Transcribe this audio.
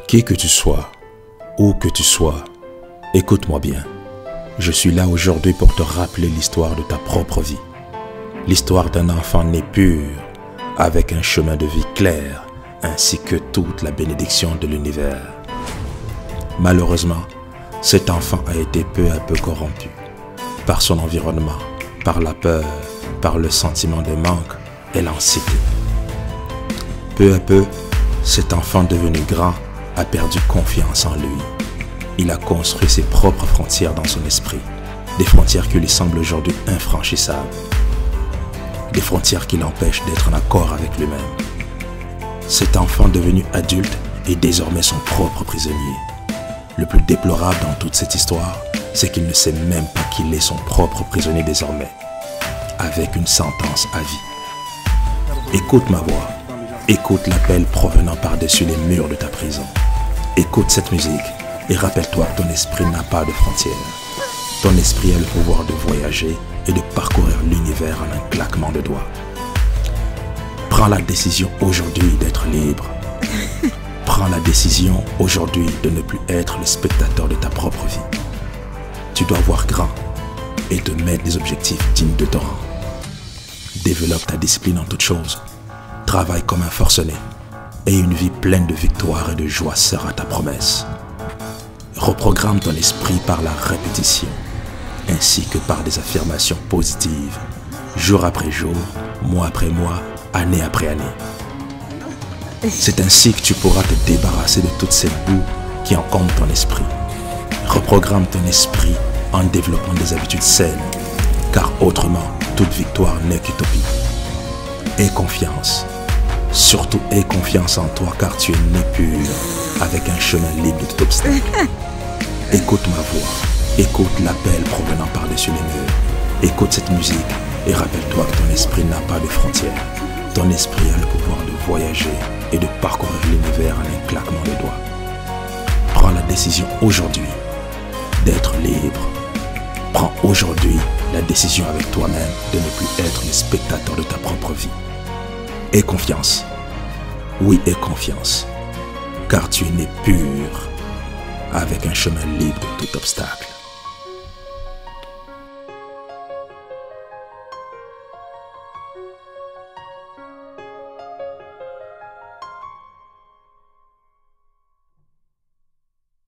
Qui que tu sois, où que tu sois, écoute-moi bien. Je suis là aujourd'hui pour te rappeler l'histoire de ta propre vie. L'histoire d'un enfant né pur, avec un chemin de vie clair, ainsi que toute la bénédiction de l'univers. Malheureusement, cet enfant a été peu à peu corrompu par son environnement, par la peur, par le sentiment de manque et l'anxiété. Peu à peu, cet enfant devenu grand a perdu confiance en lui. Il a construit ses propres frontières dans son esprit, des frontières qui lui semblent aujourd'hui infranchissables, des frontières qui l'empêchent d'être en accord avec lui-même. Cet enfant devenu adulte est désormais son propre prisonnier. Le plus déplorable dans toute cette histoire, c'est qu'il ne sait même pas qu'il est son propre prisonnier désormais, avec une sentence à vie. Écoute ma voix, écoute l'appel provenant par-dessus les murs de ta prison. Écoute cette musique et rappelle-toi que ton esprit n'a pas de frontières. Ton esprit a le pouvoir de voyager et de parcourir l'univers en un claquement de doigts. Prends la décision aujourd'hui d'être libre. Prends la décision aujourd'hui de ne plus être le spectateur de ta propre vie. Tu dois voir grand et te mettre des objectifs dignes de ton rang. Développe ta discipline en toutes choses. Travaille comme un forcené et une vie pleine de victoire et de joie sera ta promesse. Reprogramme ton esprit par la répétition, ainsi que par des affirmations positives, jour après jour, mois après mois, année après année. C'est ainsi que tu pourras te débarrasser de toute cette boue qui encombre ton esprit. Reprogramme ton esprit en développant des habitudes saines, car autrement, toute victoire n'est qu'utopie. Aie confiance. Surtout aie confiance en toi car tu es né pur, avec un chemin libre de tout obstacle. Écoute ma voix, écoute l'appel provenant par-dessus les murs. Écoute cette musique et rappelle-toi que ton esprit n'a pas de frontières. Ton esprit a le pouvoir de voyager et de parcourir l'univers en un claquement de doigts. Prends la décision aujourd'hui d'être libre. Prends aujourd'hui la décision avec toi-même de ne plus être le spectateur de ta propre vie. Aie confiance. Oui, aie confiance. Car tu es né pur, avec un chemin libre de tout obstacle.